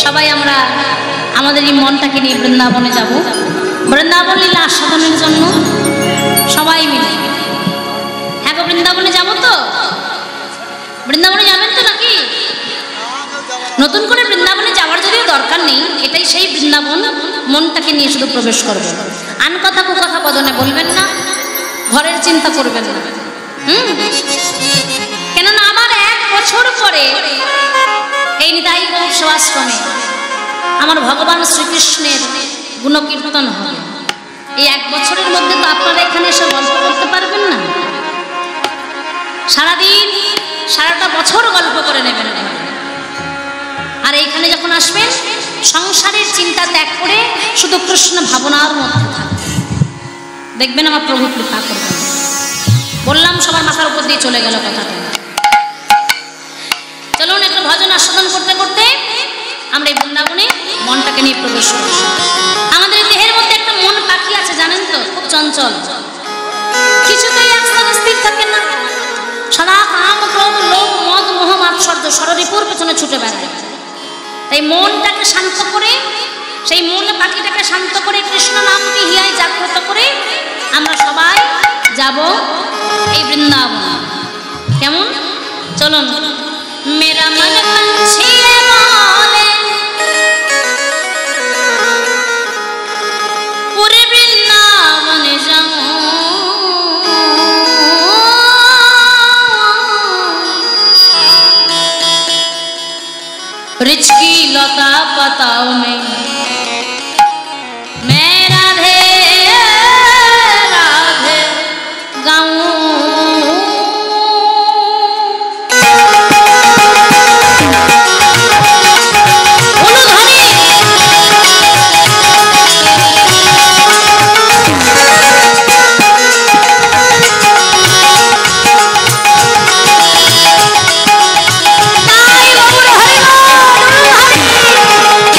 সবাই আমরা আমাদের এই মনটাকে নিয়ে বৃন্দাবনে যাব, বৃন্দাবন লীলা আস্বাদনের জন্য সবাই মিলে। হ্যাঁ গো, বৃন্দাবনে যাব তো? বৃন্দাবনে যাবেন তো নাকি? নতুন করে বৃন্দাবনে যাওয়ার যদিও দরকার নেই, এটাই সেই বৃন্দাবন। মনটাকে নিয়ে শুধু প্রবেশ করবে, আন কথা কুকথা বদনে বলবেন না, ঘরের চিন্তা করবেন না। কেননা আমার 1 বছর পরে এই নিতাই গৌর সেবাশ্রমে আমার ভগবান শ্রীকৃষ্ণের গুণকীর্তন হবে। এই 1 বছরের মধ্যে তো আপনারা এখানে এসে গল্প করতে পারবেন না। সারাদিন সারাটা বছর গল্প করে নেবেন। আর এইখানে যখন আসবেন সংসারের চিন্তা ত্যাগ করে শুধু কৃষ্ণ ভাবনার মধ্যে থাকবেন, দেখবেন আমার প্রভু কৃপা করবেন। বললাম সবার মাথার উপর দিয়ে চলে গেল কথাটা। চলুন একটু ভজন আস্বাদন করতে করতে আমরা এই বৃন্দাবনে মনটাকে নিয়ে প্রবেশ করি। আমাদের দেহের মধ্যে একটা মন পাখি আছে জানেন তো, খুব চঞ্চল, কিছুতেই এক স্থানে স্থির থাকে না। সদা কাম ক্রোধ লোভ মদ মোহ মাৎসর্য ষড়রিপুর পেছনে ছুটে বেড়ায়। তাই মনটাকে শান্ত করে, সেই মন পাখিটাকে শান্ত করে কৃষ্ণ নামটি হিয়ায় জাগ্রত করে আমরা সবাই যাব এই বৃন্দাবন। কেমন? চলুন। মেরা মন পঞ্ছি বলে পুরে বৃন্দাবন যাও, रिच की लता पताओं में मैं राधे राधे गाऊं।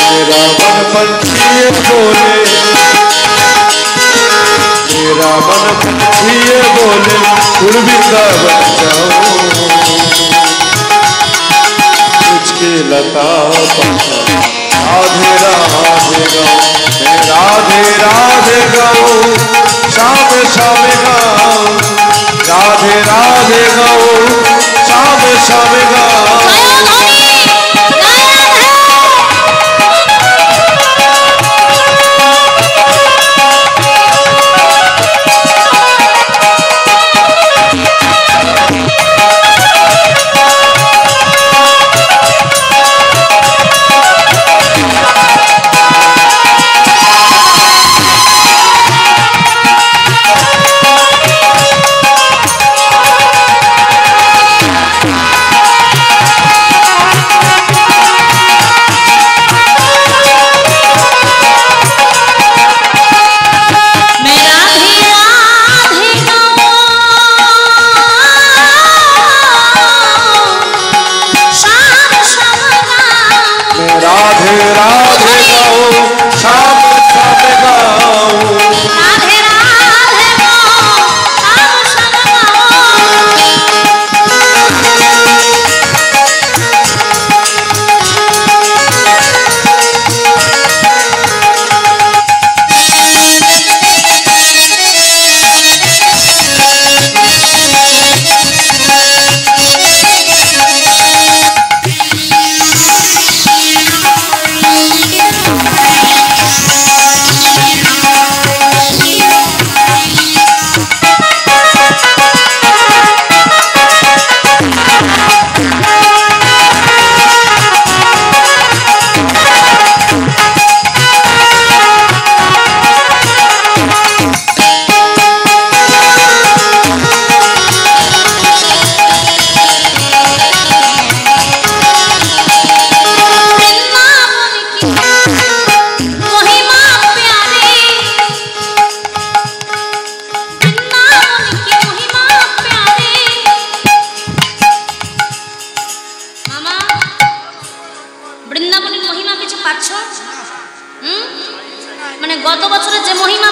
मेरा मन पंछी बोले उड़ वृंदावन जाओ, तुझके लता पता राधे राधे गाओ, मैं राधे राधे गाओ, शाम शाम गाओ, राधे राधे गाओ, शाम शाम गाओ। মানে গত বছরে যে মহিমা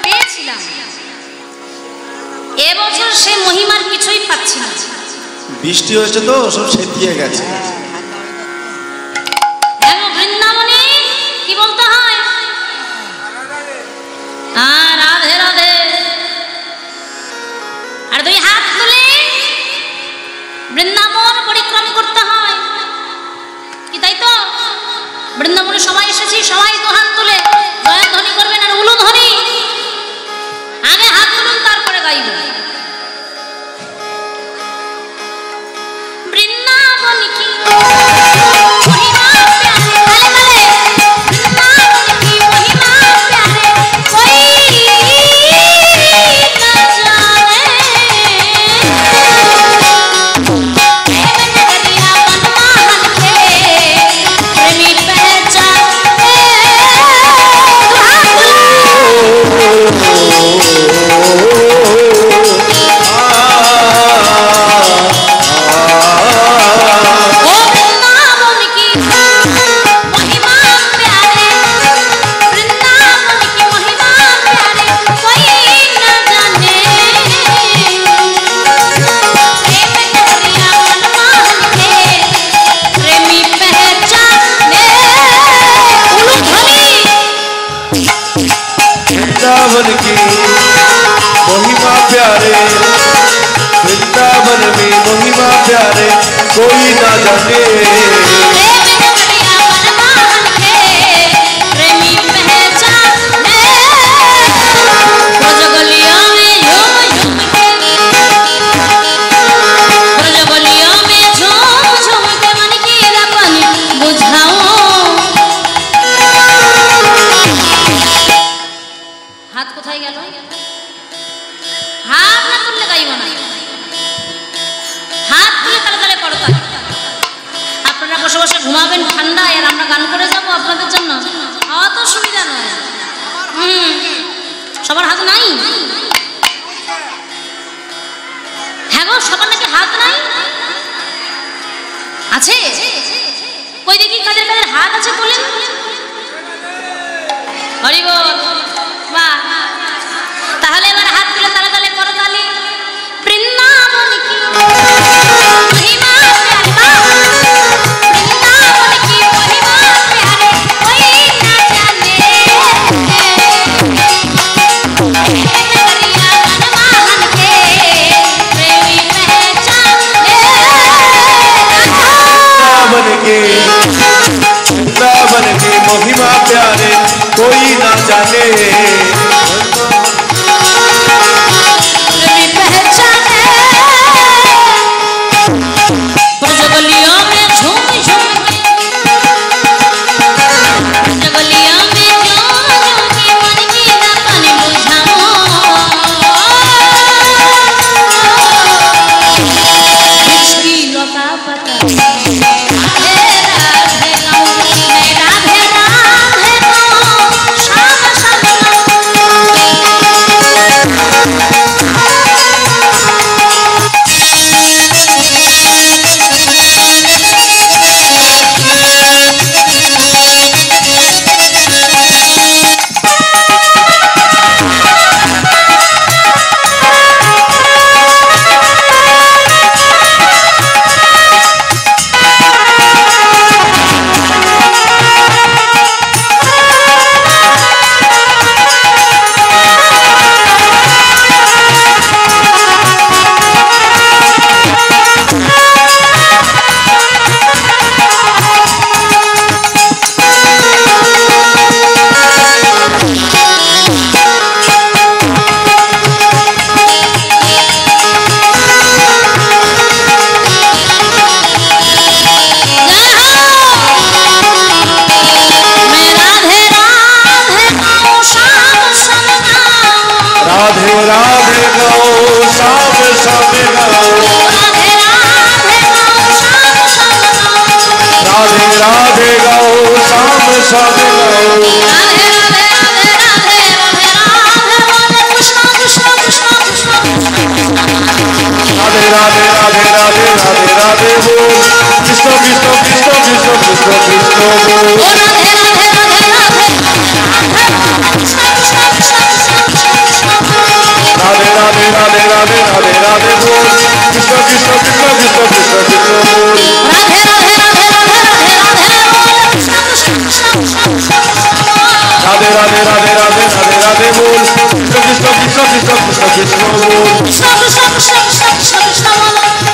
পেয়েছিলাম এবছর সেই মহিমার কিছুই পাচ্ছি না। বৃষ্টি হয়েছে তো সব সেতিয়ে গেছে। বৃন্দাবনে সবাই এসেছি, সবাই তো হাত তুলে জয়ধ্বনি করবেন আর উলুধ্বনি। আগে হাত তুলুন, তারপরে গাইব। বৃন্দাবন কি মহিমা প্যারে, তালে তালে, বৃন্দাবন কি মহিমা প্যারে, কোই না জানে। वृंदावन की महिमा प्यारे, वृंदावन में महिमा प्यारे कोई ना जाने। হাত কোথায় গেল? হাত না তুললে গাইব না, হাত তুলে তালে তালে পড়তা। আপনারা বসে বসে ঘুমাবেন ঠান্ডায়, আর আমরা গান করে যাবো আপনাদের জন্য, অত সুবিধা নয়। সবার হাত নাই? হ্যাঁ গো, সবার নাকি হাত নাই? আছে? কই দেখি কাদের কাদের হাত আছে বলেন। হরি বল। বাহ, তাহলে এবার হাত তুলে তালে তালে করো তালি। বৃন্দাবন কি মহিমা প্যারে, বৃন্দাবন কি মহিমা প্যারে, কোই না জানে। करिया मनमोहन के प्रेमी पहचाने। वृंदावन की महिमा प्यारे कोई ना जाने। ब्रजगलियों में झूम झूम के, ब्रजगलियों में झूम झूम के मन की दातन बुझाओ। इसकी लता पता राधे राधे गाऊं, मैं राधे राधे गाऊं, शाम शाम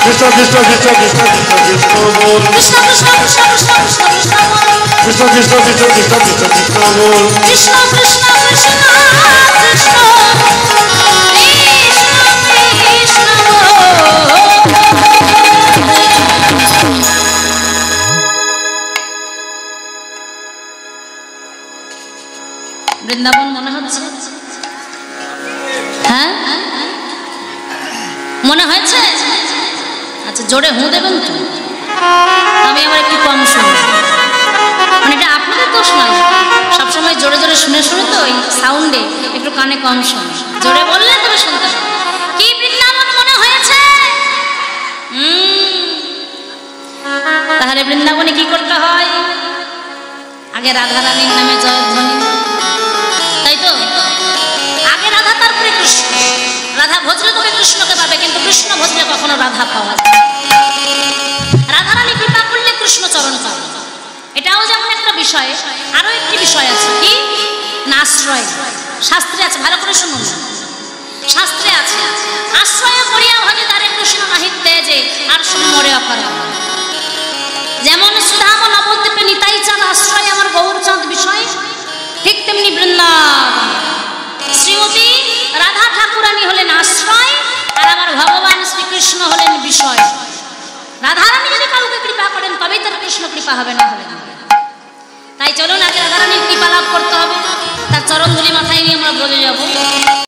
Krishna Krishna Krishna Krishna Krishna Krishna Krishna Krishna Krishna Krishna Krishna Krishna Krishna বল কৃষ্ণ কৃষ্ণ কৃষ্ণ কৃষ্ণ বৃন্দাবন মনে হচ্ছে? হ্যাঁ মনে হয়েছে? আচ্ছা জোরে হুঁ দেবেন তো, আমি আবার একটু কম শুনি। মানে এটা আপনাদের দোষ নয়, সবসময় জোরে জোরে শুনে শুনে তো ওই সাউন্ডে একটু কানে কম শুনে, জোরে বললে তবে শুনতে হবে। কি বৃন্দাবন মনে হয়েছে? তাহলে বৃন্দাবনে কি করতে হয়? আগে রাধা রানীর নামে জয়ধ্বনি, তাই তো? আগে রাধা তারপরে কৃষ্ণ। রাধা ভজলে তোকে কৃষ্ণকে পাবে, কিন্তু কৃষ্ণ ভজলে কখনো রাধা পাওয়া যায়। রাধা রানী কৃপা করলে কৃষ্ণ চরণ পাবে, এটাও যেমন একটা বিষয়। আরো একটি বিষয় আছে, কি না আশ্রয়। শাস্ত্রে আছে, ভালো করে শুনুন, শাস্ত্রে আছে আশ্রয় করিয়া ভজে তারে কৃষ্ণ নাহিত তেজে আর শুন মরে অপরা। যেমন সুধাম নবদ্বীপে নিতাই চাঁদ আশ্রয় আমার গৌরচাঁদ বিষয়, ঠিক তেমনি বৃন্দাবন শ্রীমতী রাধা ঠাকুরানী হলেন আশ্রয়, আর আমার ভগবান শ্রীকৃষ্ণ হলেন বিষয়। রাধারানী যদি কাউকে কৃপা করেন তবেই তার কৃষ্ণ কৃপা হবে, না হবে না। তাই চলুন আগে রাধারানীর কৃপা লাভ করতে হবে, তার চরণ ধুলি মাথায় নিয়ে আমরা ব্রজে যাব।